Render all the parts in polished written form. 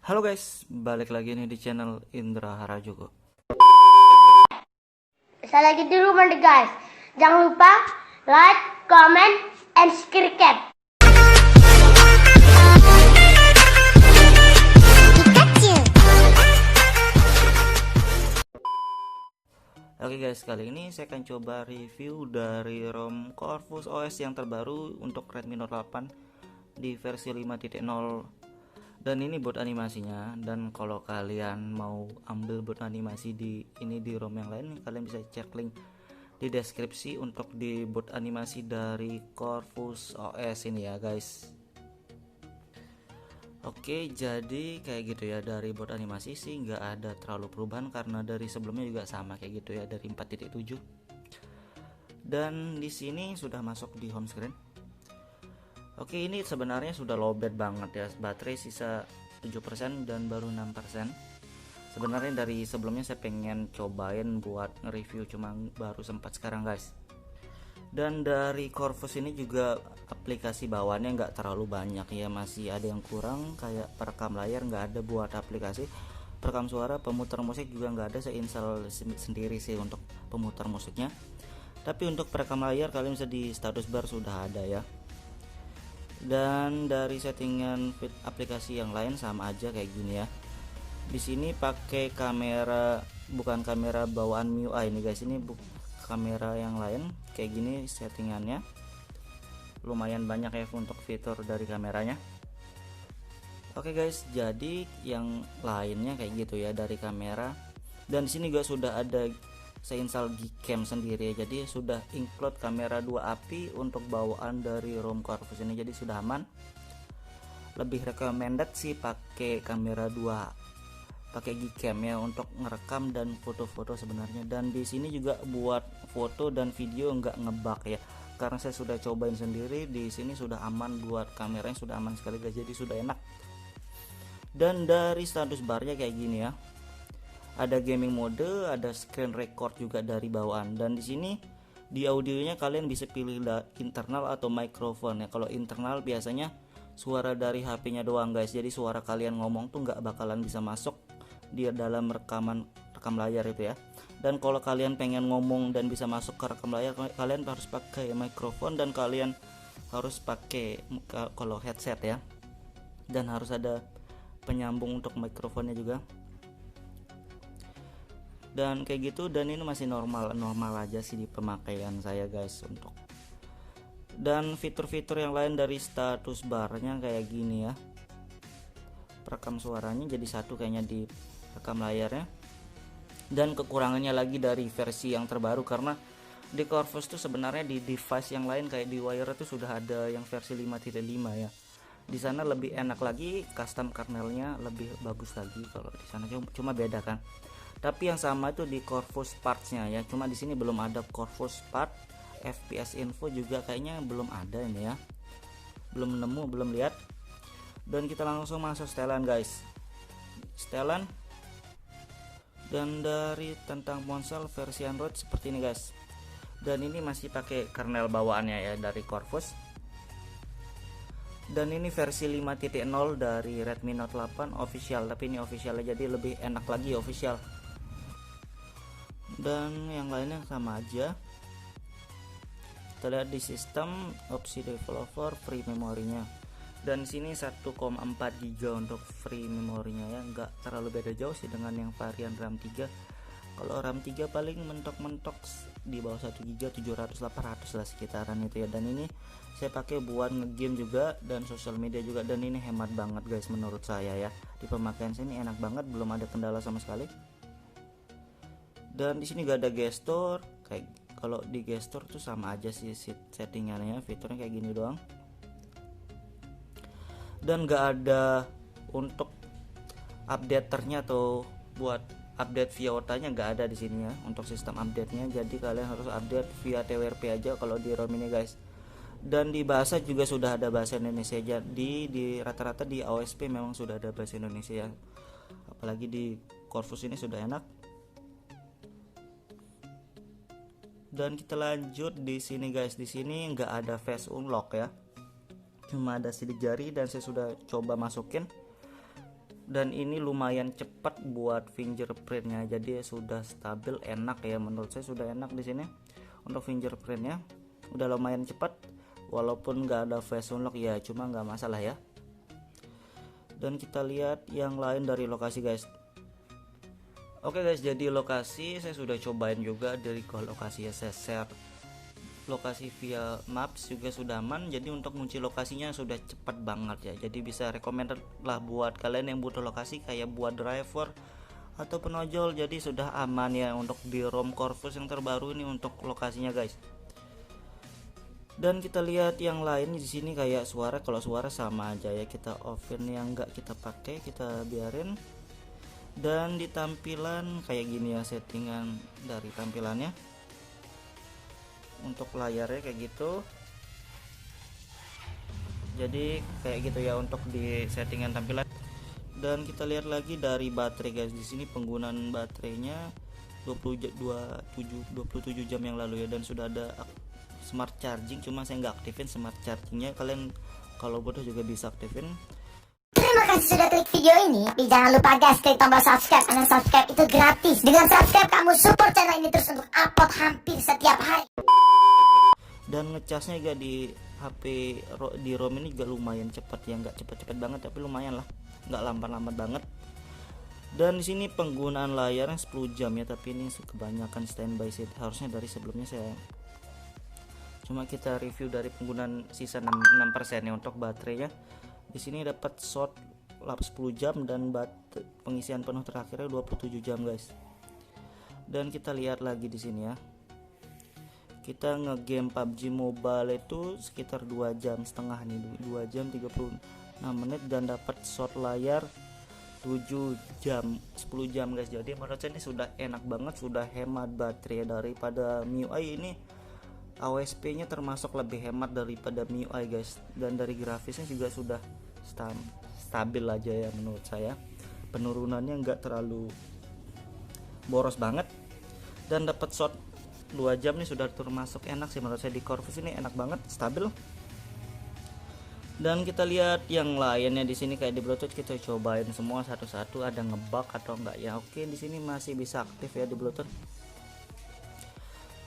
Halo guys, balik lagi nih di channel Indra Harajuku. Saya lagi di rumah nih guys. Jangan lupa like, comment, and subscribe. Oke guys, kali ini saya akan coba review dari ROM Corvus OS yang terbaru untuk Redmi Note 8 di versi 5.0. Dan ini buat animasinya, dan kalau kalian mau ambil buat animasi di ROM yang lain, kalian bisa cek link di deskripsi untuk di bot animasi dari Corvus OS ini ya guys. Oke, jadi kayak gitu ya, dari bot animasi sih nggak ada terlalu perubahan karena dari sebelumnya juga sama kayak gitu ya, dari 4.7. Dan di sini sudah masuk di home screen. Oke, ini sebenarnya sudah lowbat banget ya, baterai sisa 7% dan baru 6%. Sebenarnya dari sebelumnya saya pengen cobain buat nge-review, cuma baru sempat sekarang guys. Dan dari Corvus ini juga aplikasi bawaannya nggak terlalu banyak ya, masih ada yang kurang, kayak perekam layar nggak ada buat aplikasi, perekam suara, pemutar musik juga nggak ada. Saya install sendiri sih untuk pemutar musiknya, tapi untuk perekam layar kalian bisa di status bar sudah ada ya. Dan dari settingan aplikasi yang lain sama aja kayak gini ya. Di sini pakai kamera, bukan kamera bawaan MIUI ini guys, ini kamera yang lain kayak gini settingannya. Lumayan banyak ya untuk fitur dari kameranya. Oke guys, jadi yang lainnya kayak gitu ya dari kamera. Dan di sini juga sudah ada, saya install Gcam sendiri ya, jadi sudah include kamera 2 API untuk bawaan dari ROM Corvus ini, jadi sudah aman. Lebih recommended sih pakai kamera 2, pakai Gcam ya untuk ngerekam dan foto-foto sebenarnya. Dan di sini juga buat foto dan video nggak ngebug ya, karena saya sudah cobain sendiri. Di sini sudah aman, buat kameranya sudah aman sekali guys, jadi sudah enak. Dan dari status barnya kayak gini ya, ada gaming mode, ada screen record juga dari bawaan. Dan di sini di audionya kalian bisa pilih internal atau microphone ya. Kalau internal biasanya suara dari HP-nya doang guys, jadi suara kalian ngomong tuh nggak bakalan bisa masuk di dalam rekam layar itu ya. Dan kalau kalian pengen ngomong dan bisa masuk ke rekam layar, kalian harus pakai mikrofon, dan kalian harus pakai kalau headset ya, dan harus ada penyambung untuk mikrofonnya juga. Dan kayak gitu, dan ini masih normal aja sih di pemakaian saya guys untuk. Dan fitur-fitur yang lain dari status barnya kayak gini ya, perekam suaranya jadi satu kayaknya di rekam layarnya. Dan kekurangannya lagi dari versi yang terbaru, karena di Corvus tuh sebenarnya di device yang lain kayak di Wire itu sudah ada yang versi 5.5 ya. Di sana lebih enak lagi, custom kernelnya lebih bagus lagi. Kalau di sana cuma beda kan. Tapi yang sama itu di Corvus partsnya ya, cuma di sini belum ada Corvus part. FPS info juga kayaknya belum ada ini ya, belum nemu, belum lihat. Dan kita langsung masuk setelan guys, setelan. Dan dari tentang ponsel versi Android seperti ini guys, dan ini masih pakai kernel bawaannya ya dari Corvus. Dan ini versi 5.0 dari Redmi Note 8 official, tapi ini official jadi lebih enak lagi official. Dan yang lainnya sama aja. Kita lihat di sistem, opsi developer, free memorinya. Dan sini 1,4 GB untuk free memorinya ya, nggak terlalu beda jauh sih dengan yang varian RAM 3. Kalau RAM 3 paling mentok-mentok di bawah 1 GB, 700-800 lah sekitaran itu ya. Dan ini saya pakai buat ngegame juga dan sosial media juga, dan ini hemat banget guys menurut saya ya. Di pemakaian sini enak banget, belum ada kendala sama sekali. Dan di sini gak ada gesture, kayak kalau di gesture tuh sama aja sih settingannya, fiturnya kayak gini doang. Dan gak ada untuk updaternya atau buat update via otanya, nggak ada di sini ya untuk sistem update-nya. Jadi kalian harus update via TWRP aja kalau di ROM ini guys. Dan di bahasa juga sudah ada bahasa Indonesia, jadi di rata-rata di OSP memang sudah ada bahasa Indonesia ya. Apalagi di Corvus ini sudah enak. Dan kita lanjut di sini guys, di sini nggak ada face unlock ya, cuma ada sidik jari, dan saya sudah coba masukin. dan ini lumayan cepat buat fingerprintnya, jadi sudah stabil, enak ya, menurut saya sudah enak di sini untuk fingerprintnya, udah lumayan cepat walaupun nggak ada face unlock ya, cuma nggak masalah ya. Dan kita lihat yang lain dari lokasi guys. Oke guys, jadi lokasi saya sudah cobain juga, dari lokasi ya saya share lokasi via maps juga sudah aman, jadi untuk kunci lokasinya sudah cepat banget ya, jadi bisa recommended lah buat kalian yang butuh lokasi kayak buat driver atau penojol, jadi sudah aman ya untuk di ROM Corvus yang terbaru ini untuk lokasinya guys. Dan kita lihat yang lain di sini kayak suara, kalau suara sama aja ya, kita offin yang enggak kita pakai, kita biarin. Dan di tampilan kayak gini ya settingan dari tampilannya, untuk layarnya kayak gitu, jadi kayak gitu ya untuk di settingan tampilan. Dan kita lihat lagi dari baterai guys, di sini penggunaan baterainya 27 jam yang lalu ya, dan sudah ada smart charging, cuma saya nggak aktifin smart chargingnya, kalian kalau butuh juga bisa aktifin. Terima kasih sudah klik video ini, tapi jangan lupa guys klik tombol subscribe, karena subscribe itu gratis. Dengan subscribe kamu support channel ini terus untuk upload hampir setiap hari. Dan ngecasnya juga di HP di ROM ini juga lumayan cepat ya, nggak cepet-cepet banget tapi lumayan lah, nggak lambat-lambat banget. Dan di sini penggunaan layarnya 10 jam ya, tapi ini kebanyakan standby sih, harusnya dari sebelumnya saya, cuma kita review dari penggunaan sisa 6% ya. Untuk baterainya di sini dapat short 10 jam dan pengisian penuh terakhirnya 27 jam guys. Dan kita lihat lagi di sini ya, kita ngegame PUBG Mobile itu sekitar 2 jam setengah nih, 2 jam 36 menit, dan dapat short layar 7 jam 10 jam guys. Jadi menurut saya ini sudah enak banget, sudah hemat baterai daripada MIUI ini. AOSP nya termasuk lebih hemat daripada MIUI guys, dan dari grafisnya juga sudah stabil aja ya menurut saya, penurunannya nggak terlalu boros banget, dan dapat shot 2 jam nih sudah termasuk enak sih menurut saya. Di Corvus ini enak banget, stabil. Dan kita lihat yang lainnya di sini kayak di Bluetooth, kita cobain semua satu-satu, ada ngebug atau enggak ya. Oke, di sini masih bisa aktif ya di Bluetooth.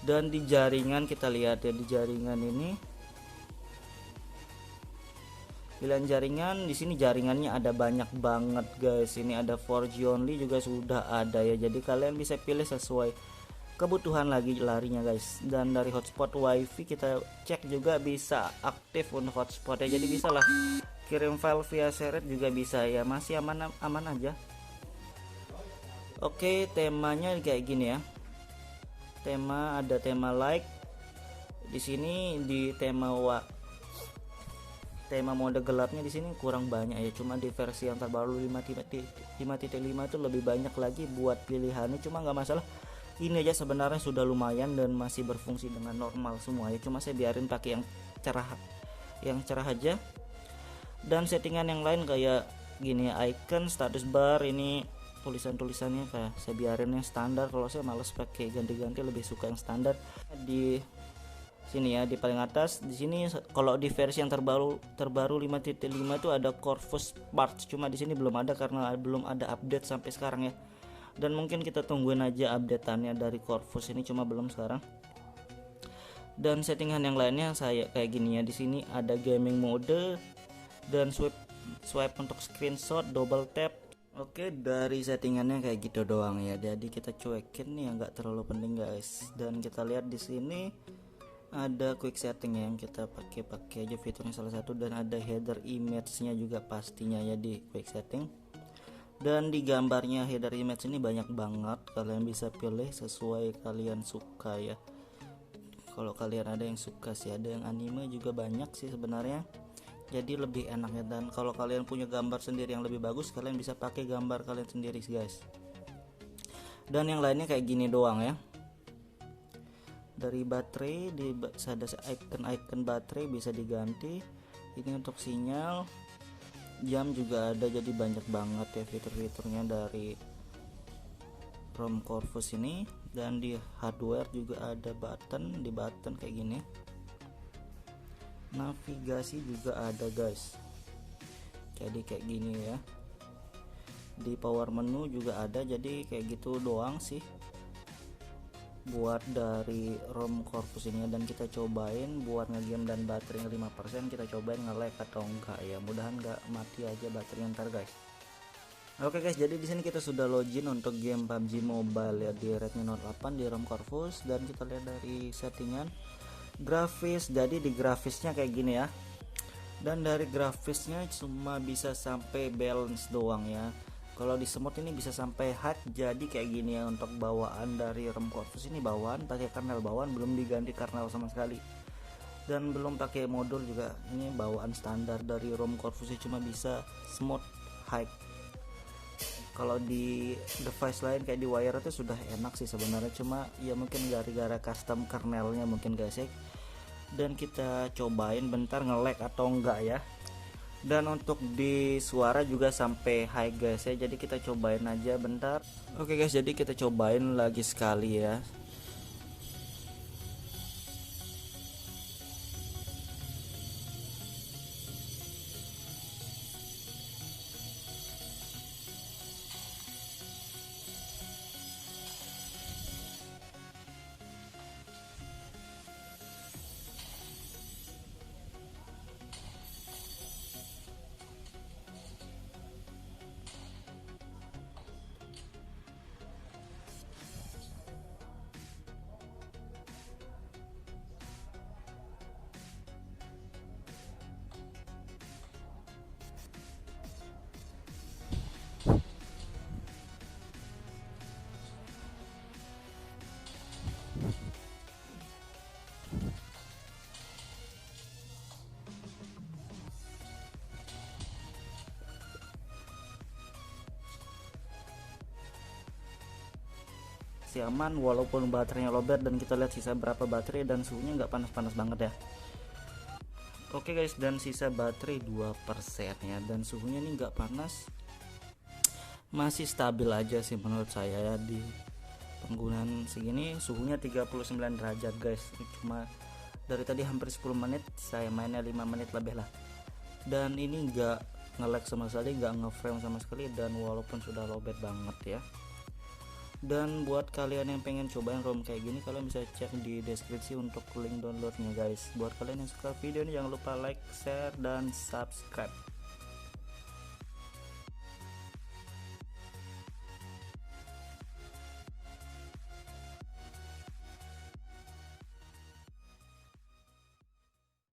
Dan di jaringan kita lihat ya, di jaringan ini pilihan jaringan, di sini jaringannya ada banyak banget guys. Ini ada 4G only juga sudah ada ya, jadi kalian bisa pilih sesuai kebutuhan lagi larinya guys. Dan dari hotspot wifi kita cek juga bisa aktif untuk hotspot ya, jadi bisa lah kirim file via shared juga bisa ya, masih aman aja. Oke, temanya kayak gini ya, ada tema like di sini. Di tema mode gelapnya di sini kurang banyak ya, cuma di versi yang terbaru 5.5 itu lebih banyak lagi buat pilihannya, cuma nggak masalah. Ini aja sebenarnya sudah lumayan dan masih berfungsi dengan normal semua ya, cuma saya biarin pakai yang cerah aja. Dan settingan yang lain kayak gini, icon, status bar, ini tulisannya kayak saya biarin yang standar, kalau saya males pakai ganti-ganti, lebih suka yang standar. Di sini ya, di paling atas di sini, kalau di versi yang terbaru 5.5 itu ada Corvus parts, cuma di sini belum ada karena belum ada update sampai sekarang ya, dan mungkin kita tungguin aja updateannya dari Corvus ini, cuma belum sekarang. Dan settingan yang lainnya saya kayak gini ya, di sini ada gaming mode dan swipe untuk screenshot, double tap. Oke, dari settingannya kayak gitu doang ya, jadi kita cuekin nih yang nggak terlalu penting guys. Dan kita lihat di sini ada quick setting yang kita pakai aja fiturnya salah satu, dan ada header image-nya juga pastinya ya di quick setting. Dan di gambarnya header image ini banyak banget, kalian bisa pilih sesuai kalian suka ya. Kalau kalian ada yang suka sih, ada yang anime juga banyak sih sebenarnya, jadi lebih enak ya. Dan kalau kalian punya gambar sendiri yang lebih bagus, kalian bisa pakai gambar kalian sendiri guys. Dan yang lainnya kayak gini doang ya. Dari baterai ada icon baterai bisa diganti, ini untuk sinyal, jam juga ada, jadi banyak banget ya fitur-fiturnya dari ROM Corvus ini. Dan di hardware juga ada di button kayak gini, navigasi juga ada guys, jadi kayak gini ya. di power menu juga ada, jadi kayak gitu doang sih buat dari ROM Corvus ini. Dan kita cobain buat ngegame dan baterainya 5%, kita cobain nge-lag atau enggak ya, mudahan nggak mati aja baterainya ntar guys. Oke guys, jadi di sini kita sudah login untuk game PUBG Mobile ya di Redmi Note 8 di ROM Corvus, dan kita lihat dari settingan grafis. Jadi di grafisnya kayak gini ya, dan dari grafisnya cuma bisa sampai balance doang ya. Kalau di semut ini bisa sampai hard, jadi kayak gini ya. Untuk bawaan dari ROM Corvus ini bawaan pakai kernel bawaan, belum diganti kernel sama sekali, dan belum pakai modul juga. Ini bawaan standar dari ROM Corvus cuma bisa smooth high. Kalau di device lain kayak di Wire itu sudah enak sih sebenarnya, cuma ya mungkin gara-gara custom kernelnya mungkin guys ya. Dan kita cobain bentar nge-lag atau enggak ya. Dan untuk di suara juga sampai high guys ya, jadi kita cobain aja bentar. Oke guys, jadi kita cobain lagi sekali ya. Si aman walaupun baterainya lowbat, dan kita lihat sisa berapa baterai, dan suhunya nggak panas-panas banget ya. Oke guys, dan sisa baterai 2% ya, dan suhunya ini nggak panas, masih stabil aja sih menurut saya ya. Di penggunaan segini suhunya 39 derajat guys, cuma dari tadi hampir 10 menit, saya mainnya 5 menit lebih lah, dan ini nggak nge-lag sama sekali, nggak nge-frame sama sekali, dan walaupun sudah lowbat banget ya. Dan buat kalian yang pengen cobain ROM kayak gini, kalian bisa cek di deskripsi untuk link downloadnya guys. Buat kalian yang suka video ini, jangan lupa like, share, dan subscribe.